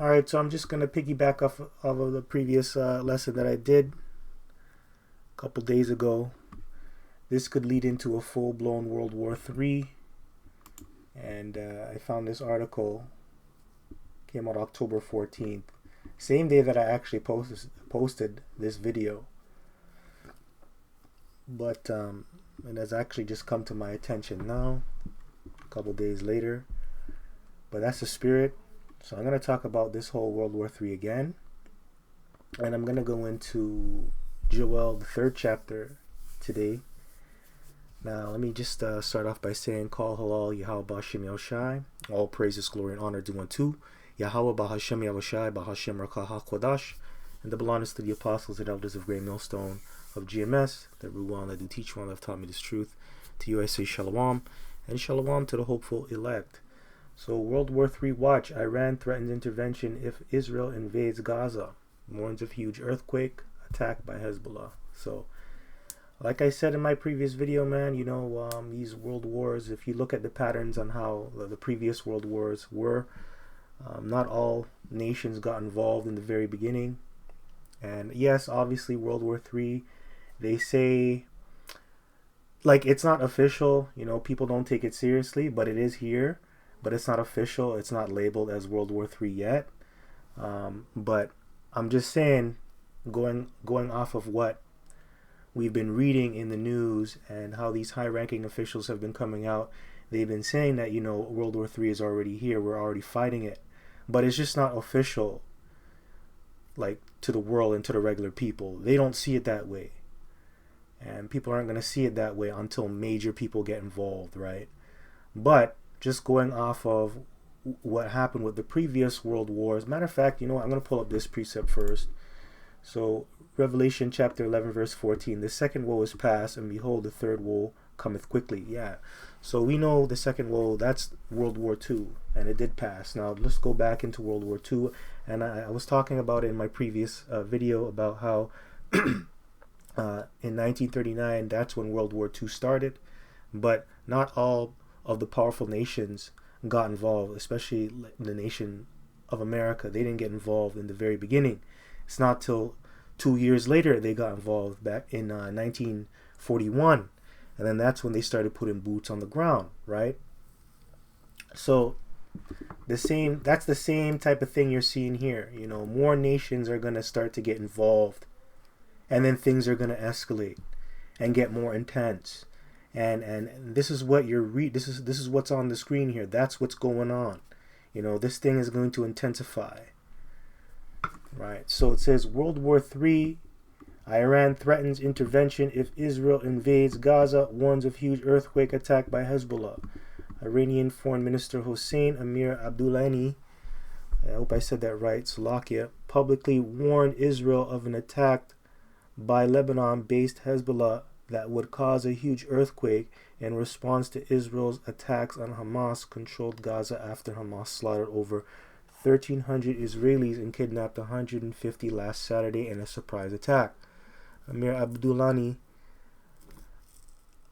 All right, so I'm just going to piggyback off of the previous lesson that I did a couple days ago. This could lead into a full-blown World War III. And I found this article, came out October 14th, same day that I actually posted this video. But it has actually just come to my attention now, a couple days later. But that's the spirit. So I'm going to talk about this whole World War III again. And I'm going to go into Joel, the 3rd chapter today. Now, let me just start off by saying, Kol Halal Yahweh B'Hashem Yahushai. All praises, glory, and honor due unto Yahweh B'Hashem Yahushai B'Hashem Rakah HaKodash. And the belongs to the apostles and elders of Great Millstone of GMS, that Ruwan, that do teach one, that have taught me this truth. To you I say Shalom, and Shalom to the hopeful elect. So, World War III watch. Iran threatens intervention if Israel invades Gaza. Warns of huge earthquake, attack by Hezbollah. So, like I said in my previous video, man, you know, these world wars, if you look at the patterns on how the previous world wars were, not all nations got involved in the very beginning. And yes, obviously, World War III, they say, like, it's not official, you know, people don't take it seriously, but it is here. But it's not official. It's not labeled as World War III yet. But I'm just saying, going off of what we've been reading in the news and how these high-ranking officials have been coming out, they've been saying that, you know, World War III is already here. We're already fighting it. But it's just not official, like, to the world and to the regular people. They don't see it that way. And people aren't going to see it that way until major people get involved, right? But just going off of what happened with the previous world wars. Matter of fact, you know what? I'm going to pull up this precept first. So, Revelation chapter 11, verse 14. The second woe is past, and behold, the third woe cometh quickly. Yeah. So, we know the second woe, that's World War II, and it did pass. Now, let's go back into World War II. And I was talking about it in my previous video about how in 1939, that's when World War II started. But not all of the powerful nations got involved, especially the nation of America. They didn't get involved in the very beginning. It's not till 2 years later they got involved, back in 1941, and then that's when they started putting boots on the ground, right? So that's the same type of thing you're seeing here. You know, more nations are going to start to get involved, and then things are going to escalate and get more intense. And this is what this is what's on the screen here. That's what's going on. You know, this thing is going to intensify. Right. So it says World War III, Iran threatens intervention if Israel invades Gaza, warns of huge earthquake attack by Hezbollah. Iranian Foreign Minister Hossein Amir Abdullahian, I hope I said that right, Slovakia, publicly warned Israel of an attack by Lebanon-based Hezbollah that would cause a huge earthquake in response to Israel's attacks on Hamas-controlled Gaza after Hamas slaughtered over 1,300 Israelis and kidnapped 150 last Saturday in a surprise attack. Amir Abdullahian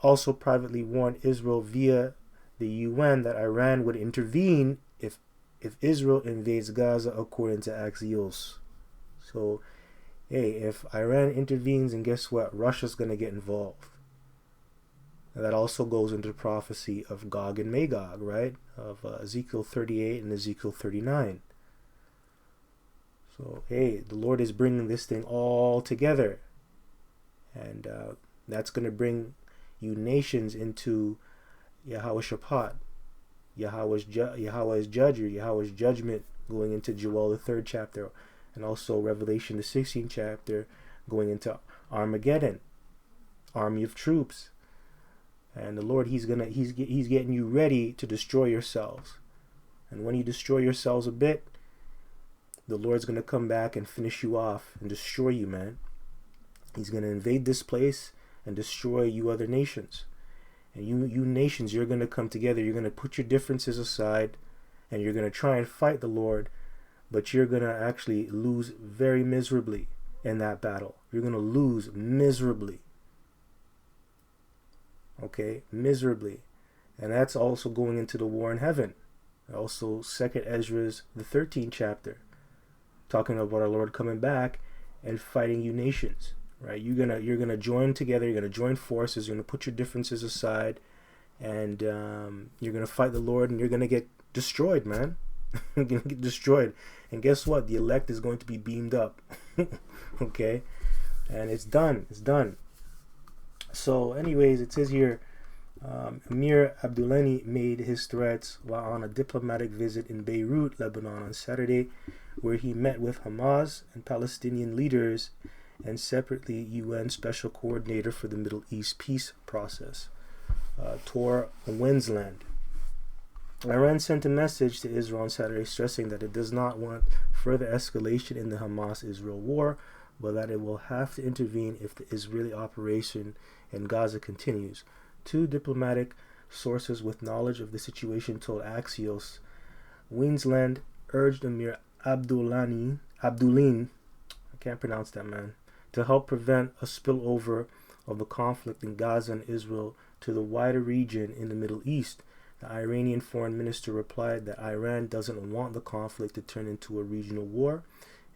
also privately warned Israel via the UN that Iran would intervene if Israel invades Gaza, according to Axios. So, hey, if Iran intervenes, and guess what? Russia's going to get involved. And that also goes into the prophecy of Gog and Magog, right? Of Ezekiel 38 and Ezekiel 39. So, hey, the Lord is bringing this thing all together. And that's going to bring you nations into Yahweh Shaphat, Yahweh's judger, Yahweh's judgment, going into Joel the 3rd chapter. And also Revelation the 16th chapter, going into Armageddon, army of troops. And the Lord, he's getting you ready to destroy yourselves. And when you destroy yourselves a bit, the Lord's going to come back and finish you off and destroy you, man. He's going to invade this place and destroy you other nations. And you nations, you're going to come together. You're going to put your differences aside, and you're going to try and fight the Lord. But you're going to actually lose very miserably in that battle. You're going to lose miserably. Okay? Miserably. And that's also going into the war in heaven. Also, 2nd Ezra's, the 13th chapter. talking about our Lord coming back and fighting you nations, right? You're gonna join together. You're gonna join forces. You're gonna put your differences aside, and you're gonna fight the Lord, and you're gonna get destroyed, man. You're gonna get destroyed, and guess what? The elect is going to be beamed up. Okay, and it's done. It's done. So, anyways, it says here, Emir Abdullahi made his threats while on a diplomatic visit in Beirut, Lebanon, on Saturday, where he met with Hamas and Palestinian leaders and separately UN Special Coordinator for the Middle East Peace Process, Tor Wensland. Iran sent a message to Israel on Saturday stressing that it does not want further escalation in the Hamas-Israel war, but that it will have to intervene if the Israeli operation in Gaza continues. Two diplomatic sources with knowledge of the situation told Axios. Wensland urged Emir Abdullahi, I can't pronounce that, man, to help prevent a spillover of the conflict in Gaza and Israel to the wider region in the Middle East. The Iranian foreign minister replied that Iran doesn't want the conflict to turn into a regional war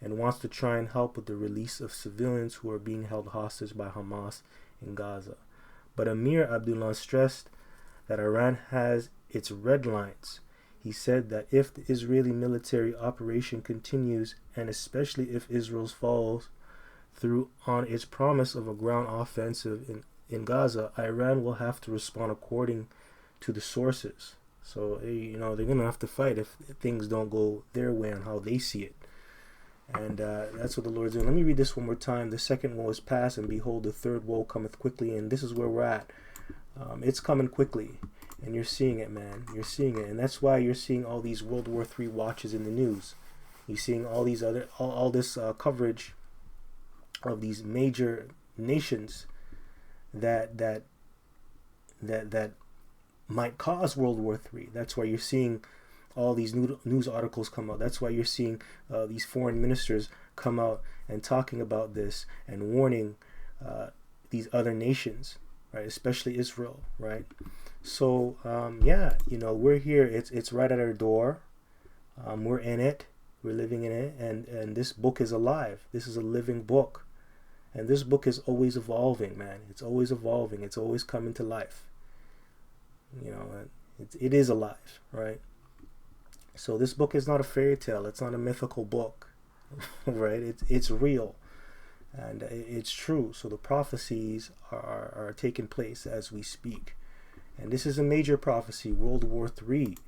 and wants to try and help with the release of civilians who are being held hostage by Hamas in Gaza. But Emir Abdullah stressed that Iran has its red lines. He said that if the Israeli military operation continues, and especially if Israel follows through on its promise of a ground offensive in Gaza, Iran will have to respond according to the sources. So, they're going to have to fight if things don't go their way on how they see it. And that's what the Lord's doing. Let me read this one more time. The second woe is past, and behold, the third woe cometh quickly. And this is where we're at. It's coming quickly. And you're seeing it, man. You're seeing it. And that's why you're seeing all these World War III watches in the news. You're seeing all these other, all this coverage of these major nations that might cause World War III. That's why you're seeing all these news articles come out. That's why you're seeing these foreign ministers come out and talking about this and warning these other nations, right? Especially Israel, right? So, we're here. It's right at our door. We're in it. We're living in it. And this book is alive. This is a living book. And this book is always evolving, man. It's always evolving. It's always coming to life. It is alive, right? So this book is not a fairy tale. It's not a mythical book, right? It's real, and it's true. So the prophecies are taking place as we speak, and this is a major prophecy, World War III.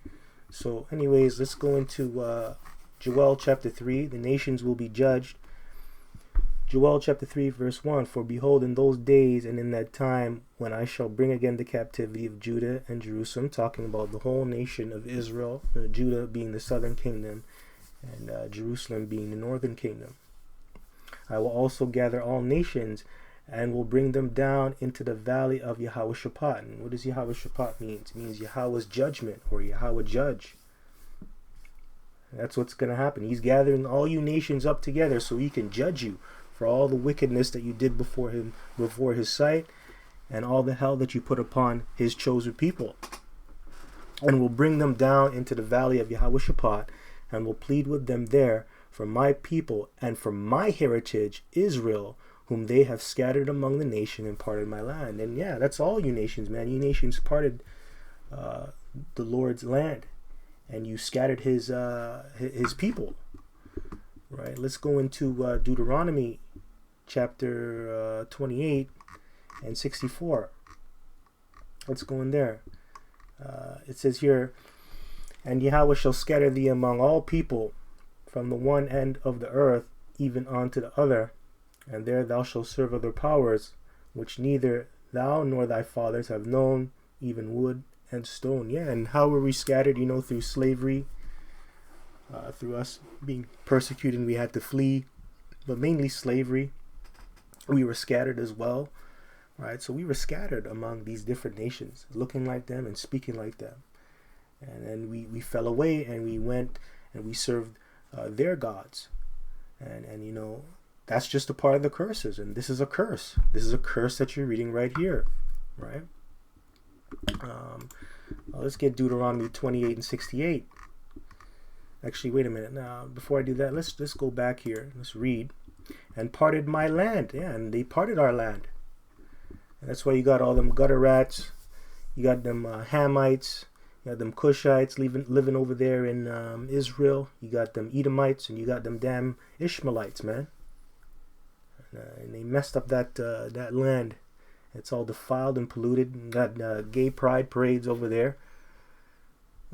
So, anyways, let's go into Joel chapter 3. The nations will be judged. Joel chapter 3 verse 1, for behold, in those days and in that time when I shall bring again the captivity of Judah and Jerusalem, talking about the whole nation of Israel, Judah being the southern kingdom and Jerusalem being the northern kingdom. I will also gather all nations and will bring them down into the valley of Yehoshaphat. And what does Yehoshaphat mean? It means Yahweh's judgment, or Yahweh judge. That's what's going to happen. He's gathering all you nations up together so he can judge you for all the wickedness that you did before his sight, and all the hell that you put upon his chosen people. And will bring them down into the valley of Yehoshaphat, and will plead with them there for my people and for my heritage, Israel, whom they have scattered among the nation and parted my land. And yeah, that's all you nations, man. You nations parted the Lord's land, and you scattered his people. Right? Let's go into Deuteronomy chapter 28 and 64. Let's go in there. It says here, and Yahweh shall scatter thee among all people from the one end of the earth even unto the other, and there thou shalt serve other powers, which neither thou nor thy fathers have known, even wood and stone. Yeah, and how were we scattered? Through slavery. Through us being persecuted, we had to flee, but mainly slavery. We were scattered as well, right? So we were scattered among these different nations, looking like them and speaking like them. And then we fell away, and we went and we served their gods. And that's just a part of the curses. And this is a curse. This is a curse that you're reading right here, right? Let's get Deuteronomy 28 and 68. Actually, wait a minute. Now, before I do that, let's go back here. Let's read. And parted my land. Yeah, and they parted our land. And that's why you got all them gutter rats. You got them Hamites. You got them Cushites living over there in Israel. You got them Edomites, and you got them damn Ishmaelites, man. And they messed up that land. It's all defiled and polluted. You got gay pride parades over there.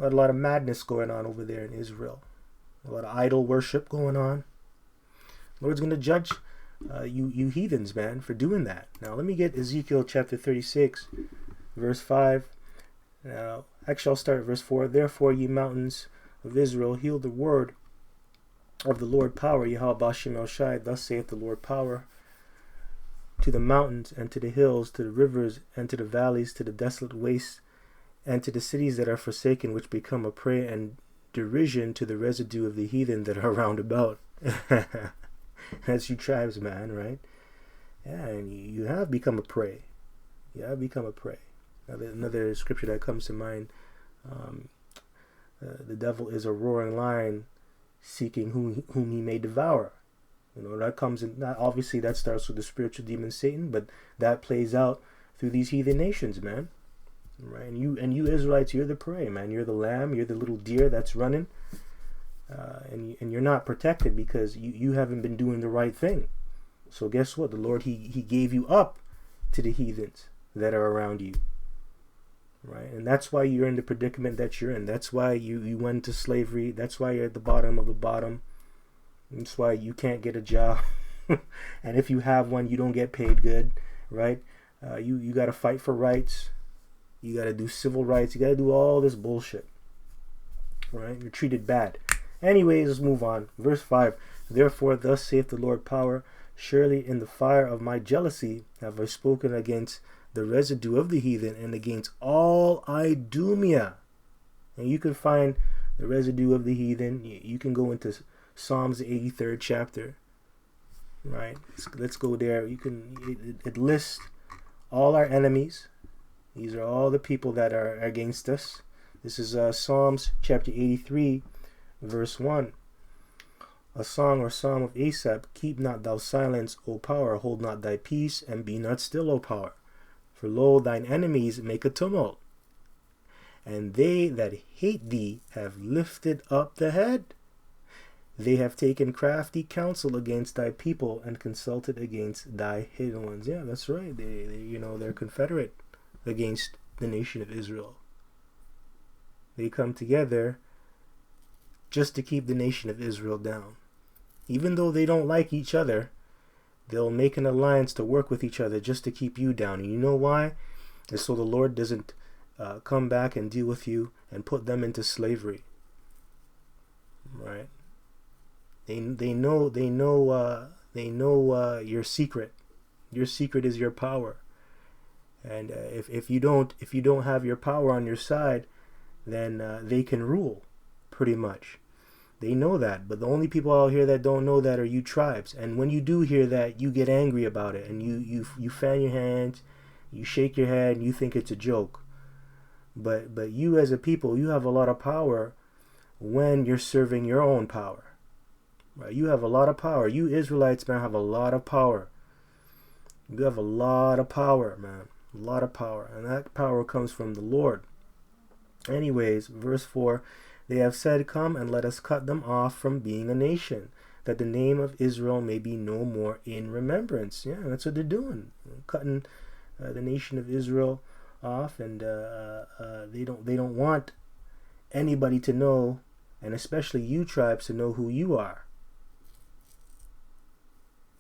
Got a lot of madness going on over there in Israel. A lot of idol worship going on. Lord's going to judge you heathens, man, for doing that. Now, let me get Ezekiel chapter 36, verse 5. Now, actually, I'll start at verse 4. Therefore, ye mountains of Israel, hear the word of the Lord power, Yahweh Bashem El Shai. Thus saith the Lord power, to the mountains and to the hills, to the rivers and to the valleys, to the desolate wastes, and to the cities that are forsaken, which become a prey and derision to the residue of the heathen that are round about. That's you tribes, man, right? Yeah, and you have become a prey. You have become a prey. Another scripture that comes to mind, the devil is a roaring lion seeking whom he may devour. You know, that comes in, obviously that starts with the spiritual demon Satan, but that plays out through these heathen nations, man. Right? And you Israelites, you're the prey, man. You're the lamb, you're the little deer that's running. And you're not protected because you haven't been doing the right thing. So guess what? The Lord, he gave you up to the heathens that are around you. Right? And that's why you're in the predicament that you're in. That's why you went to slavery. That's why you're at the bottom of the bottom. That's why you can't get a job. And if you have one, you don't get paid good. Right? You got to fight for rights. You got to do civil rights. You got to do all this bullshit. Right? You're treated bad. Anyways, let's move on. Verse 5. Therefore, thus saith the Lord power, surely in the fire of my jealousy have I spoken against the residue of the heathen and against all Idumea. And you can find the residue of the heathen. You can go into Psalms 83rd chapter. Right? Let's go there. It lists all our enemies. These are all the people that are against us. This is Psalms chapter 83, verse 1. A song or psalm of Asaph. Keep not thou silence, O power. Hold not thy peace, and be not still, O power. For lo, thine enemies make a tumult, and they that hate thee have lifted up the head. They have taken crafty counsel against thy people and consulted against thy hidden ones. Yeah, that's right. They're confederate against the nation of Israel. They come together just to keep the nation of Israel down. Even though they don't like each other, they'll make an alliance to work with each other just to keep you down. And you know why? It's so the Lord doesn't come back and deal with you and put them into slavery. Right? They know your secret. Your secret is your power. And if you don't have your power on your side, then they can rule, pretty much. They know that, but the only people out here that don't know that are you tribes. And when you do hear that, you get angry about it, and you fan your hands, you shake your head, and you think it's a joke. But you as a people, you have a lot of power when you're serving your own power. Right? You have a lot of power. You Israelites, man, have a lot of power. You have a lot of power, man. A lot of power. And that power comes from the Lord. Anyways, verse 4, they have said, come and let us cut them off from being a nation, that the name of Israel may be no more in remembrance. Yeah, that's what they're doing. Cutting the nation of Israel off, and they don't want anybody to know, and especially you tribes, to know who you are.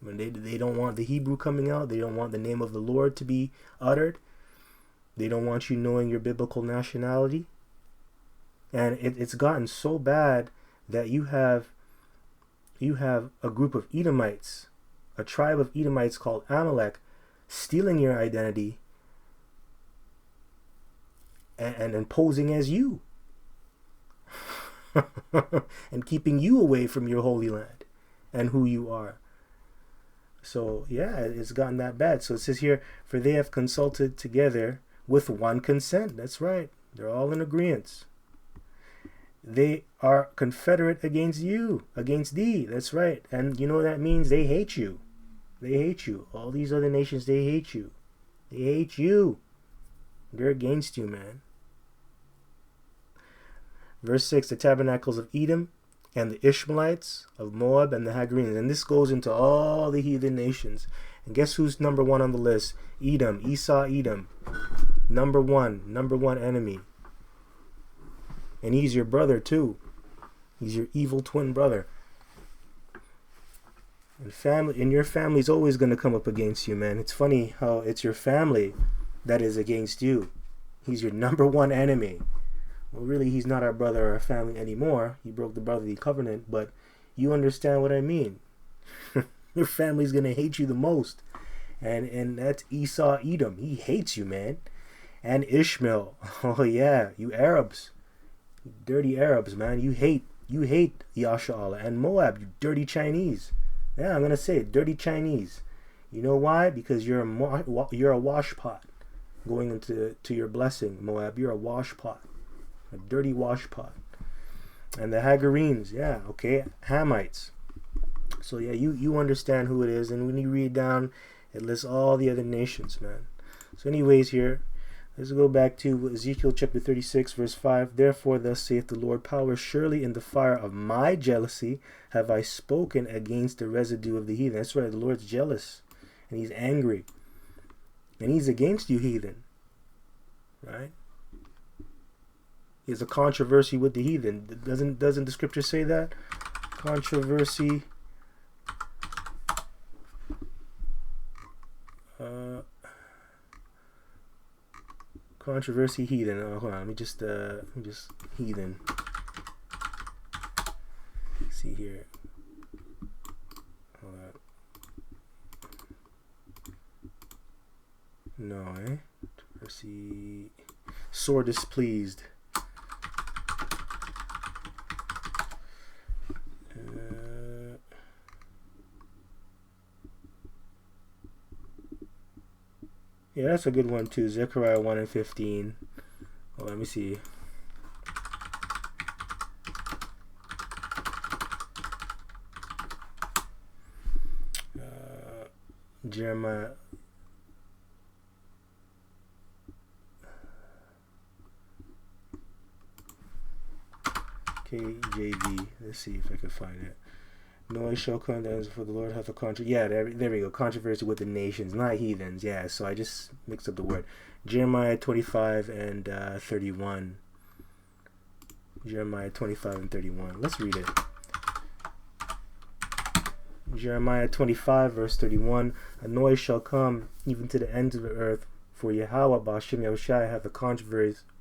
When they don't want the Hebrew coming out, they don't want the name of the Lord to be uttered. They don't want you knowing your biblical nationality. And it's gotten so bad that you have a group of Edomites, a tribe of Edomites called Amalek, stealing your identity and posing as you and keeping you away from your holy land and who you are. So yeah, it's gotten that bad. So it says here, for they have consulted together with one consent. That's right. They're all in agreement. They are confederate against you, against thee. That's right. And you know what that means? They hate you. They hate you. All these other nations, they hate you. They hate you. They're against you, man. Verse 6, the tabernacles of Edom and the Ishmaelites of Moab and the Hagarenes. And this goes into all the heathen nations. And guess who's number one on the list? Edom, Esau, Edom. Number one enemy. And he's your brother too. He's your evil twin brother. And your family's always going to come up against you, man. It's funny how it's your family that is against you. He's your number one enemy. Well, really, he's not our brother or our family anymore. He broke the brotherly covenant, but you understand what I mean. Your family's going to hate you the most. And that's Esau, Edom. He hates you, man. And Ishmael. Oh, yeah, you Arabs. You dirty Arabs, man. You hate Yasha Allah. And Moab, you dirty Chinese. Yeah, I'm going to say it, dirty Chinese. You know why? Because you're a washpot going into your blessing, Moab. You're a washpot. A dirty washpot. And the Hagarenes, yeah, okay, Hamites. So yeah, you understand who it is, and when you read down, it lists all the other nations, man. So anyways, here, let's go back to Ezekiel chapter 36, verse 5. Therefore, thus saith the Lord, power, surely in the fire of my jealousy have I spoken against the residue of the heathen. That's right, the Lord's jealous, and he's angry, and he's against you, heathen, right? He has a controversy with the heathen. Doesn't the scripture say that? Controversy. Controversy heathen. Oh, hold on. Let me just heathen. Let's see here. Hold on. No, eh? Controversy. Sore displeased. Yeah, that's a good one too. Zechariah 1 and 15. Oh, let me see. Jeremiah. KJV. Let's see if I can find it. Noise shall come down for the Lord hath a controversy. Yeah, there we go. Controversy with the nations, not heathens. Yeah, so I just mixed up the word. Jeremiah 25 and 31. Jeremiah 25 and 31. Let's read it. Jeremiah 25 verse 31. A noise shall come even to the ends of the earth, for Yahweh Ba'ashem Yahushai hath a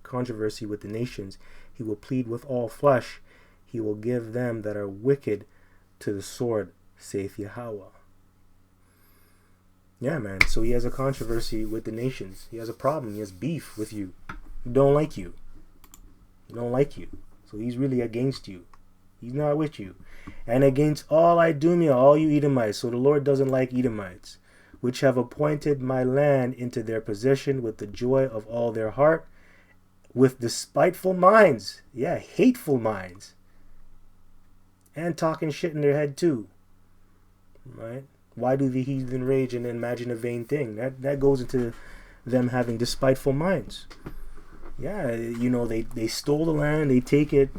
controversy with the nations. He will plead with all flesh. He will give them that are wicked to the sword, saith Yahweh. Yeah, man. So he has a controversy with the nations. He has a problem. He has beef with you. He don't like you. He don't like you. So he's really against you. He's not with you. And against all Idumea, all you Edomites. So the Lord doesn't like Edomites, which have appointed my land into their possession with the joy of all their heart, with despiteful minds. Yeah, hateful minds. And talking shit in their head too. Right? Why do the heathen rage and imagine a vain thing? That goes into them having despiteful minds. Yeah, you know, they stole the land, they take it,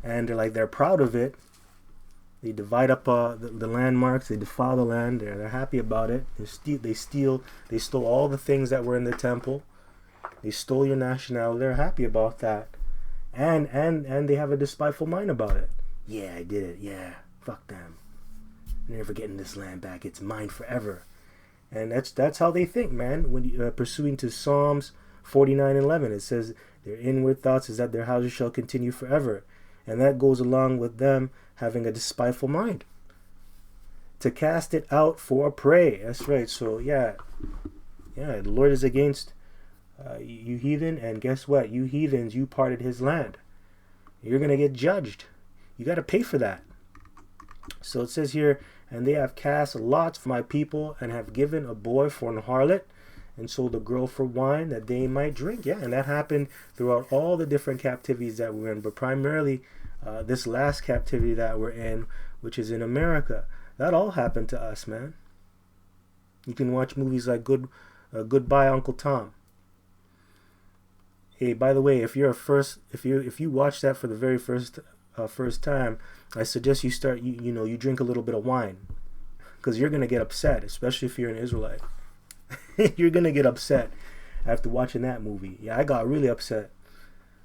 and they're proud of it. They divide up the landmarks, they defile the land, they're happy about it. They stole all the things that were in the temple. They stole your nationality, they're happy about that. And they have a despiteful mind about it. Yeah, I did it. Yeah, fuck them. I'm never getting this land back. It's mine forever. And that's how they think, man. When you, pursuing to Psalms 49:11, it says their inward thoughts is that their houses shall continue forever, and that goes along with them having a despiteful mind. To cast it out for a prey. That's right. So yeah, the Lord is against you heathen, and guess what? You heathens, you parted his land. You're going to get judged. You got to pay for that. So it says here, and they have cast lots for my people, and have given a boy for an harlot, and sold a girl for wine that they might drink. Yeah, and that happened throughout all the different captivities that we're in, but primarily this last captivity that we're in, which is in America. That all happened to us, man. You can watch movies like Goodbye Uncle Tom. Hey, by the way, if you watch that for the very first time, I suggest you start you drink a little bit of wine, because you're gonna get upset, especially if you're an Israelite. You're gonna get upset after watching that movie. Yeah, I got really upset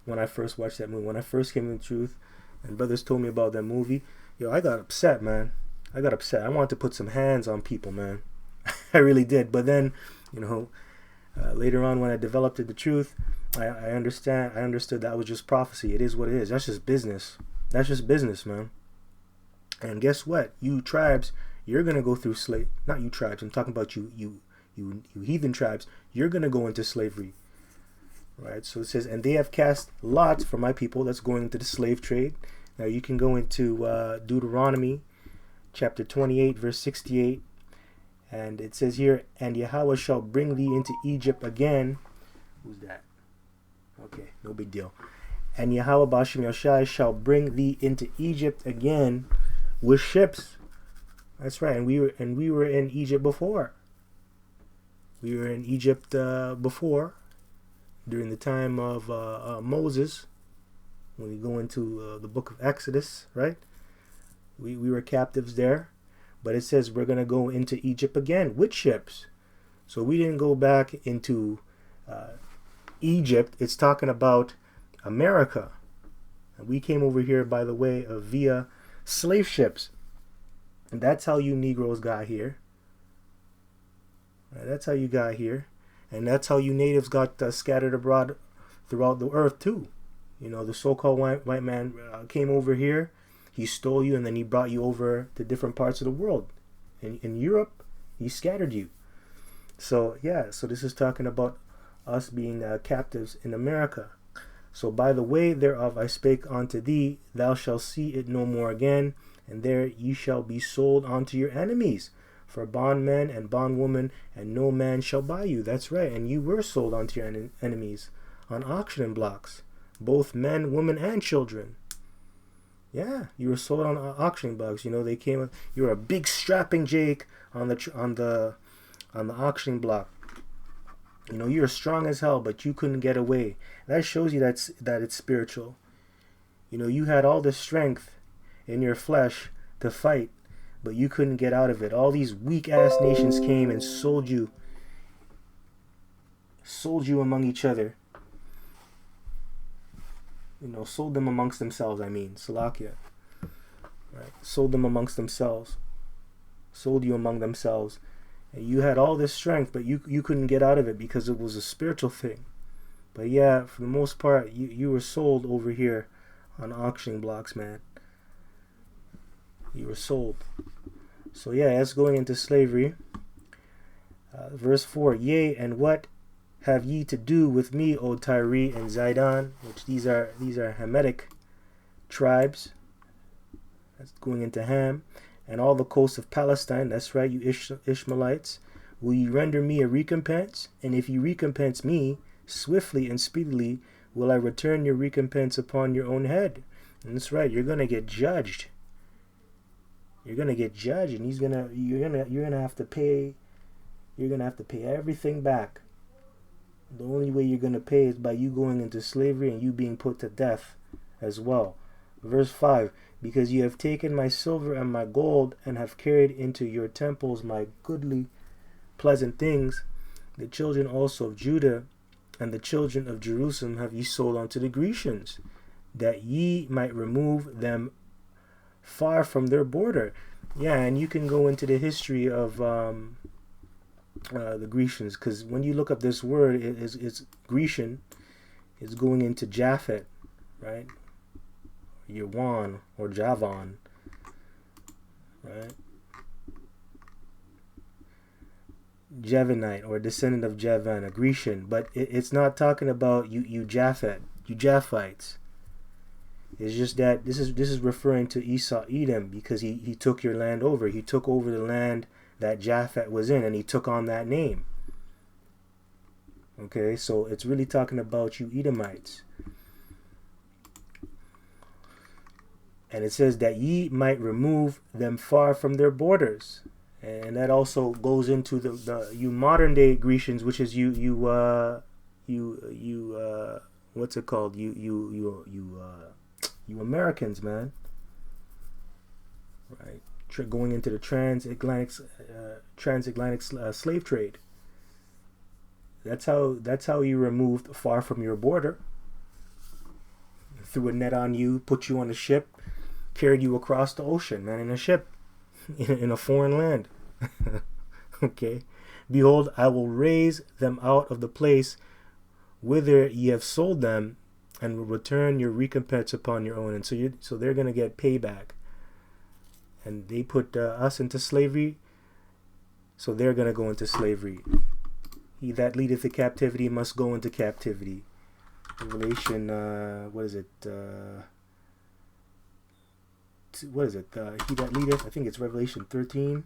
when I first watched that movie. When I first came to the truth, and brothers told me about that movie, I got upset, man. I got upset. I wanted to put some hands on people, man. I really did. But then, later on when I developed the truth, I understood that was just prophecy. It is what it is. That's just business. That's just business, man. And guess what? You tribes, you're gonna go through slave. Not you tribes. I'm talking about you heathen tribes. You're gonna go into slavery, right? So it says, and they have cast lots for my people. That's going into the slave trade. Now you can go into Deuteronomy, chapter 28, verse 68, and it says here, and Yahweh shall bring thee into Egypt again. Who's that? Okay, no big deal. And Yahweh Bashem Yoshai shall bring thee into Egypt again with ships. That's right, and we were in Egypt before. We were in Egypt before, during the time of Moses. When we go into the book of Exodus, right? We were captives there, but it says we're gonna go into Egypt again with ships. So we didn't go back into Egypt. It's talking about America. And we came over here, by the way, via slave ships. And that's how you Negroes got here. That's how you got here. And that's how you natives got scattered abroad throughout the earth too. The so-called white man came over here. He stole you, and then he brought you over to different parts of the world. In Europe, he scattered you. So this is talking about us being captives in America. So by the way thereof I spake unto thee, thou shalt see it no more again, and there ye shall be sold unto your enemies, for bondmen and bondwomen, and no man shall buy you. That's right, and you were sold unto your enemies on auction blocks, both men, women, and children. Yeah, you were sold on auction blocks. They came. You were a big strapping Jake on the auction block. You were strong as hell, but you couldn't get away. That shows you that it's spiritual. You had all the strength in your flesh to fight, but you couldn't get out of it. All these weak ass nations came and sold you among each other. Sold them amongst themselves. Salakia. Right? Sold them amongst themselves. Sold you among themselves. And you had all this strength, but you couldn't get out of it because it was a spiritual thing. But yeah, for the most part, you were sold over here on auction blocks, man. You were sold. So yeah, that's going into slavery. Verse 4, yea, and what have ye to do with me, O Tyre and Zidon? Which these are Hamitic tribes. That's going into Ham. And all the coasts of Palestine. That's right, you Ishmaelites. Will ye render me a recompense? And if ye recompense me, swiftly and speedily will I return your recompense upon your own head. And that's right, you're gonna get judged. You're gonna get judged, and you're gonna have to pay. You're gonna have to pay everything back. The only way you're gonna pay is by you going into slavery and you being put to death as well. Verse 5, because you have taken my silver and my gold, and have carried into your temples my goodly pleasant things, the children also of Judah and the children of Jerusalem have ye sold unto the Grecians, that ye might remove them far from their border. Yeah, and you can go into the history of the Grecians, because when you look up this word, it's Grecian. It's going into Japhet, right? Yawan or Javan, right? Javanite or descendant of Javan, a Grecian, but it's not talking about you Japhet, you Japhites. It's just that this is referring to Esau Edom, because he took your land over. He took over the land that Japhet was in, and he took on that name. Okay, so it's really talking about you Edomites. And it says that ye might remove them far from their borders. And that also goes into the you modern day Grecians, which is what's it called? You Americans, man. Right? Going into the transatlantic slave trade. That's how you removed far from your border. Threw a net on you, put you on a ship, carried you across the ocean, man, in a ship, in a foreign land. Okay. Behold, I will raise them out of the place whither ye have sold them, and will return your recompense upon your own. And so they're gonna get payback. And they put us into slavery, so they're gonna go into slavery. He that leadeth the captivity must go into captivity. Revelation, what is it? He that leadeth, I think it's Revelation 13.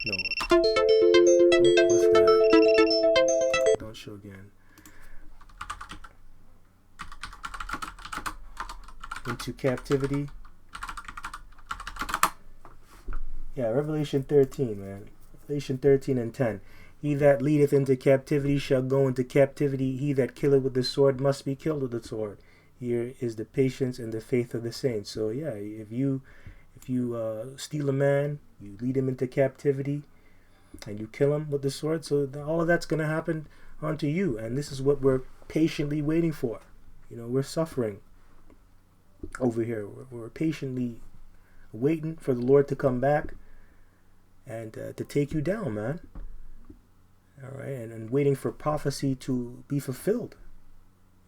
No. What's that? Don't show again. Into captivity. Yeah, Revelation 13, man. Revelation 13 and 10. He that leadeth into captivity shall go into captivity. He that killeth with the sword must be killed with the sword. Here is the patience and the faith of the saints. So yeah, if you steal a man, you lead him into captivity, and you kill him with the sword. So all of that's going to happen unto you. And this is what we're patiently waiting for. We're suffering over here. We're patiently waiting for the Lord to come back and to take you down, man. All right, and waiting for prophecy to be fulfilled.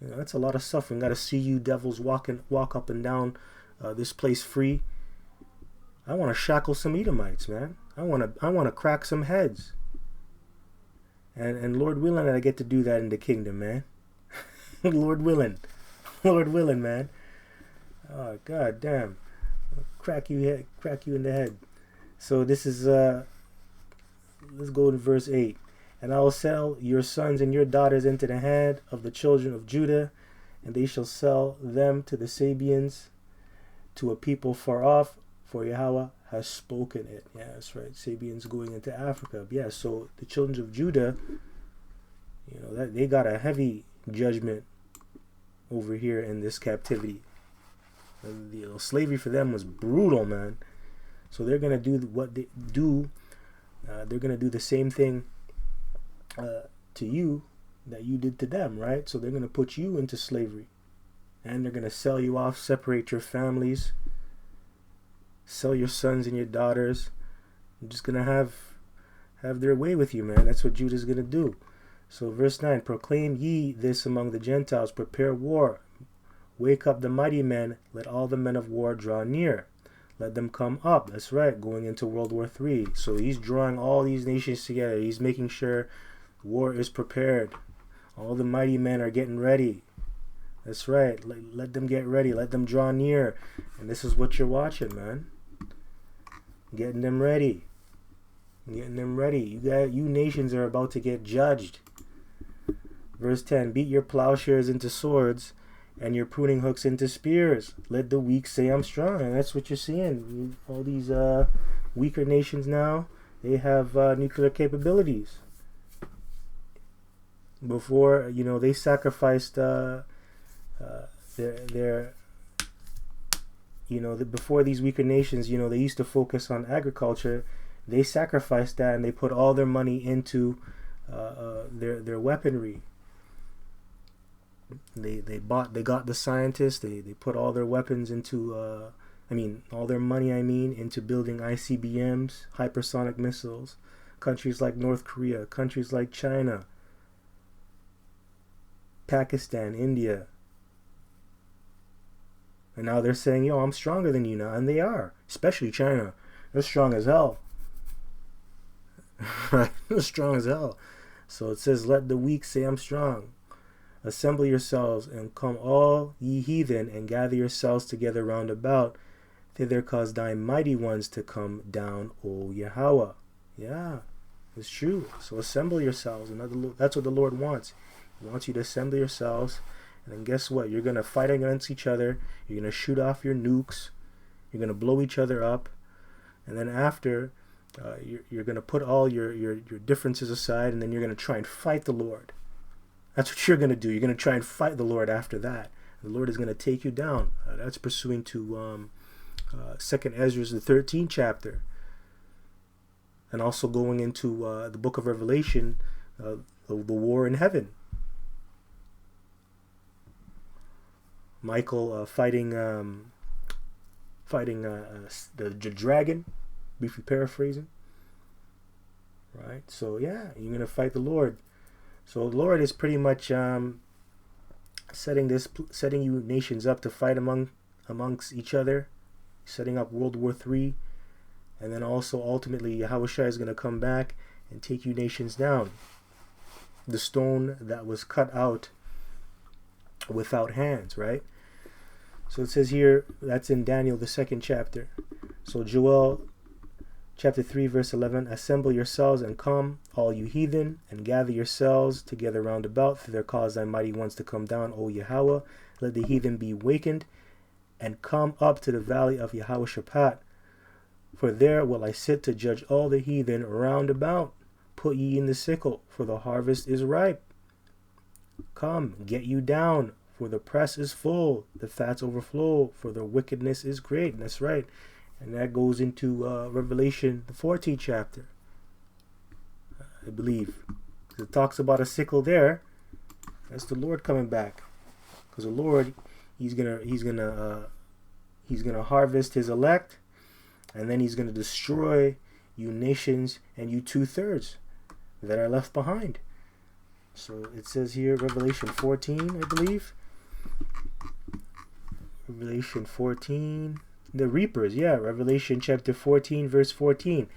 That's a lot of suffering. Got to see you devils walk up and down this place free. I want to shackle some Edomites, man. I want to crack some heads. And Lord willing, I get to do that in the kingdom, man. Lord willing, man. Oh God damn, crack you in the head. So this is let's go to verse 8. And I will sell your sons and your daughters into the hand of the children of Judah, and they shall sell them to the Sabians, to a people far off, for Yahweh has spoken it. Yeah, that's right. Sabians going into Africa. Yeah, so the children of Judah, that they got a heavy judgment over here in this captivity. Slavery for them was brutal, man. So they're gonna do what they do. They're gonna do the same thing to you that you did to them, right? So they're going to put you into slavery, and they're going to sell you off, separate your families, sell your sons and your daughters. They're just going to have their way with you, man. That's what Judah's going to do. So verse 9, proclaim ye this among the Gentiles, prepare war, wake up the mighty men, let all the men of war draw near. Let them come up. That's right, going into World War III. So he's drawing all these nations together. He's making sure war is prepared. All the mighty men are getting ready. That's right. Let them get ready. Let them draw near. And this is what you're watching, man. Getting them ready. You nations are about to get judged. Verse 10, beat your plowshares into swords and your pruning hooks into spears. Let the weak say I'm strong. And that's what you're seeing. All these weaker nations now, they have nuclear capabilities. Before, they sacrificed their before these weaker nations, they used to focus on agriculture. They sacrificed that, and they put all their money into their weaponry. They got the scientists. They put all their weapons into all their money into building ICBMs, hypersonic missiles. Countries like North Korea, countries like China, Pakistan, India. And now they're saying, yo, I'm stronger than you now. And they are. Especially China. They're strong as hell. Right? They're strong as hell. So it says, let the weak say I'm strong. Assemble yourselves and come all ye heathen, and gather yourselves together round about. Thither cause thy mighty ones to come down, O Yahweh. Yeah, it's true. So assemble yourselves. And that's what the Lord wants. He wants you to assemble yourselves. And then guess what? You're going to fight against each other. You're going to shoot off your nukes. You're going to blow each other up. And then after, you're going to put all your differences aside, and then you're going to try and fight the Lord. That's what you're going to do. You're going to try and fight the Lord after that. The Lord is going to take you down. That's pursuing to 2nd Ezra, the 13th chapter. And also going into the book of Revelation, the war in heaven. Michael fighting the dragon, briefly paraphrasing. Right? So yeah, you're going to fight the Lord. So the Lord is pretty much setting you nations up to fight amongst each other, setting up World War III, and then also ultimately Yahushua is going to come back and take you nations down. The stone that was cut out without hands, right? So it says here, that's in Daniel, the 2nd chapter. So Joel chapter 3, verse 11, assemble yourselves and come, all you heathen, and gather yourselves together round about, for there cause thy mighty ones to come down, O Yahweh. Let the heathen be wakened, and come up to the valley of Yahushaphat. For there will I sit to judge all the heathen round about. Put ye in the sickle, for the harvest is ripe. Come, get you down, for the press is full, the fats overflow, for the wickedness is great. And that's right. And that goes into Revelation, the 14th chapter, I believe. It talks about a sickle there. That's the Lord coming back, because the Lord, he's gonna harvest his elect, and then he's gonna destroy you nations and you 2/3 that are left behind. So it says here, Revelation 14, I believe. Revelation 14. The reapers, yeah, Revelation chapter 14, verse 14.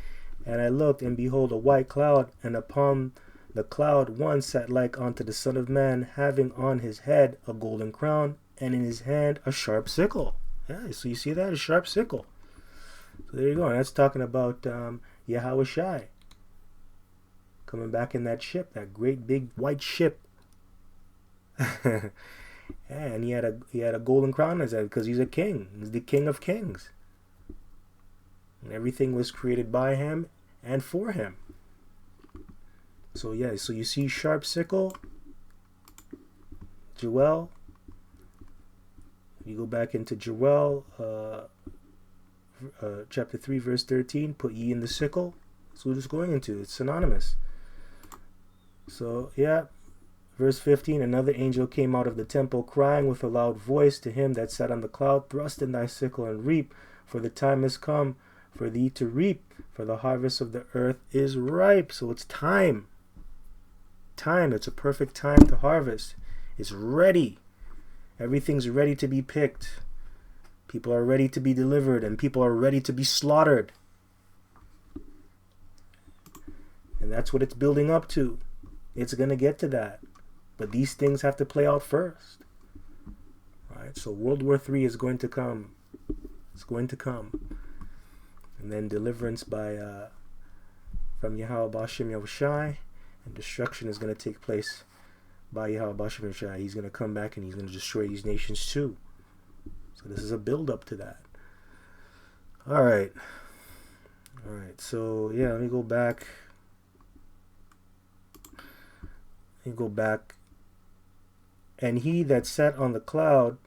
And I looked, and behold, a white cloud, and upon the cloud one sat like unto the Son of Man, having on his head a golden crown, and in his hand a sharp sickle. Yeah, so you see that? A sharp sickle. So there you go. And that's talking about Yahushai coming back in that ship, that great big white ship. And he had a golden crown on his head because he's a king. He's the King of Kings. And everything was created by him and for him. So yeah, so you see sharp sickle, Joel. You go back into Joel, chapter 3, verse 13. Put ye in the sickle. That's what it's going into. It's synonymous. So yeah. Verse 15, another angel came out of the temple, crying with a loud voice to him that sat on the cloud, thrust in thy sickle and reap, for the time is come for thee to reap, for the harvest of the earth is ripe. So it's time. It's a perfect time to harvest. It's ready. Everything's ready to be picked. People are ready to be delivered, and people are ready to be slaughtered. And that's what it's building up to. It's going to get to that. But these things have to play out first. Right? So World War III is going to come. It's going to come. And then deliverance from Yahweh Bashem Yahushai, and destruction is going to take place by Yahweh Bashem Yahushai. He's going to come back and he's going to destroy these nations too. So this is a build up to that. Alright. So yeah, let me go back. And he that sat on the cloud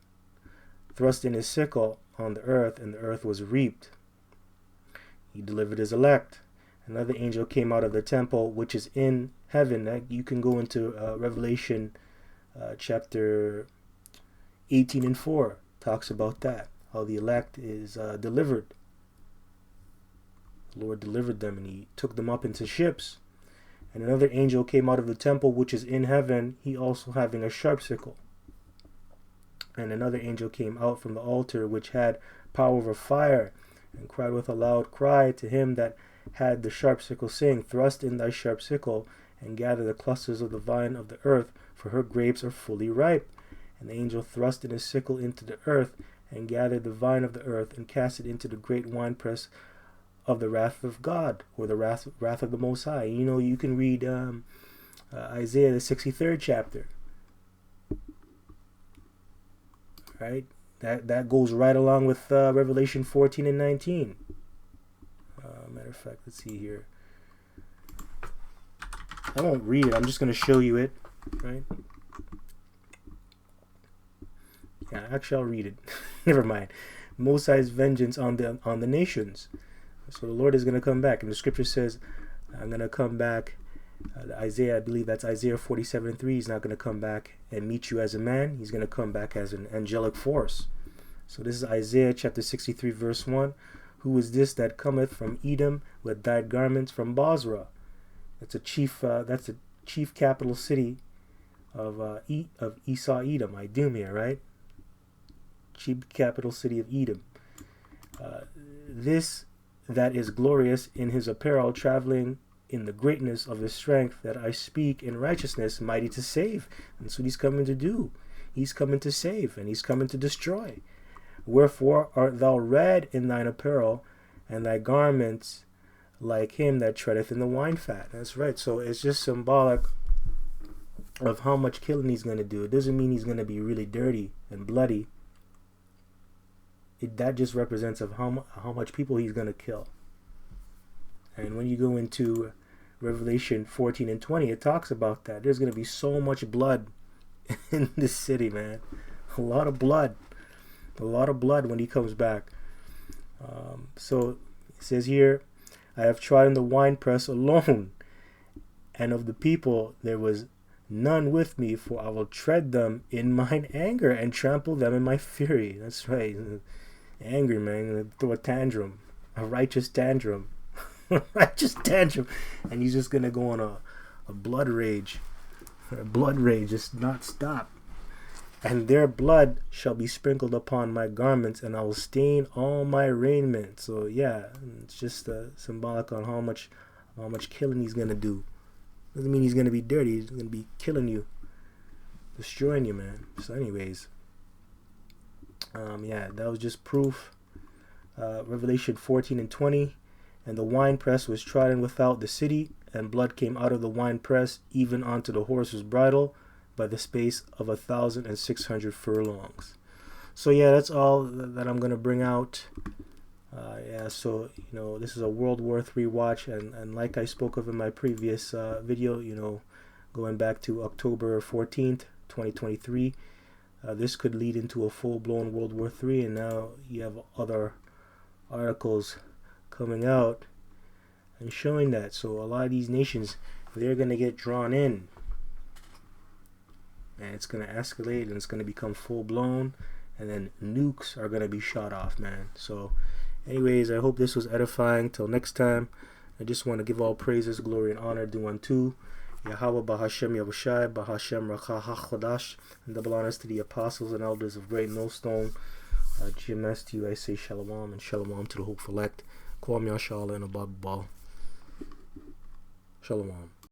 thrust in his sickle on the earth, and the earth was reaped. He delivered his elect. Another angel came out of the temple which is in heaven. You can go into Revelation chapter 18 and 4. Talks about that. How the elect is delivered. The Lord delivered them, and he took them up into ships. And another angel came out of the temple which is in heaven, he also having a sharp sickle. And another angel came out from the altar which had power over fire, and cried with a loud cry to him that had the sharp sickle, saying, thrust in thy sharp sickle, and gather the clusters of the vine of the earth, for her grapes are fully ripe. And the angel thrust in his sickle into the earth, and gathered the vine of the earth, and cast it into the great winepress of the wrath of God, or the wrath of the Most High. You know, you can read Isaiah, the 63rd chapter. right? That goes right along with Revelation 14 and 19. Matter of fact, let's see here. I won't read it. I'm just going to show you it, right? Yeah, actually, I'll read it. Never mind. Most High's vengeance on the nations. So the Lord is going to come back, and the Scripture says, "I'm going to come back." Isaiah, I believe that's Isaiah 47:3. He's not going to come back and meet you as a man. He's going to come back as an angelic force. So this is Isaiah chapter 63, verse 1. Who is this that cometh from Edom with dyed garments from Bozrah? That's a chief. That's a chief capital city of Esau, Edom, Idumea, right? Chief capital city of Edom. This that is glorious in his apparel, traveling in the greatness of his strength, that I speak in righteousness, mighty to save. And that's what he's coming to do. He's coming to save, and he's coming to destroy. Wherefore art thou red in thine apparel, and thy garments like him that treadeth in the wine fat. That's right. So it's just symbolic of how much killing he's going to do. It doesn't mean he's going to be really dirty and bloody. That just represents of how much people he's going to kill. And when you go into Revelation 14 and 20, it talks about that. There's going to be so much blood in this city, man. A lot of blood. A lot of blood when he comes back. So it says here, I have trodden the winepress alone, and of the people there was none with me, for I will tread them in mine anger and trample them in my fury. That's right. Angry, man. Throw a tantrum. A righteous tantrum. A righteous tantrum. And he's just going to go on a blood rage. A blood rage. Just not stop. And their blood shall be sprinkled upon my garments, and I will stain all my raiment. So yeah, it's just symbolic on how much killing he's gonna do. Doesn't mean he's gonna be dirty. He's gonna be killing you, destroying you, man. So anyways, yeah, that was just proof. Revelation 14 and 20, and the winepress was trodden without the city, and blood came out of the winepress, even onto the horse's bridle, by the space of 1,600 furlongs. So yeah, that's all that I'm gonna bring out. Yeah, so this is a World War III watch, and like I spoke of in my previous video, going back to October 14th, 2023, this could lead into a full-blown World War III, and now you have other articles coming out and showing that. So a lot of these nations, they're gonna get drawn in. And it's going to escalate, and it's going to become full-blown, and then nukes are going to be shot off, man. So anyways, I hope this was edifying. Till next time, I just want to give all praises, glory, and honor due unto Yahweh Bahashem Yahushai Bahashem Rakha HaChodash, and double honors to the apostles and elders of Great Millstone. GMS to you, I say Shalom, and Shalom to the hopeful elect. Kwam Yashala and Abab Bal. Shalom.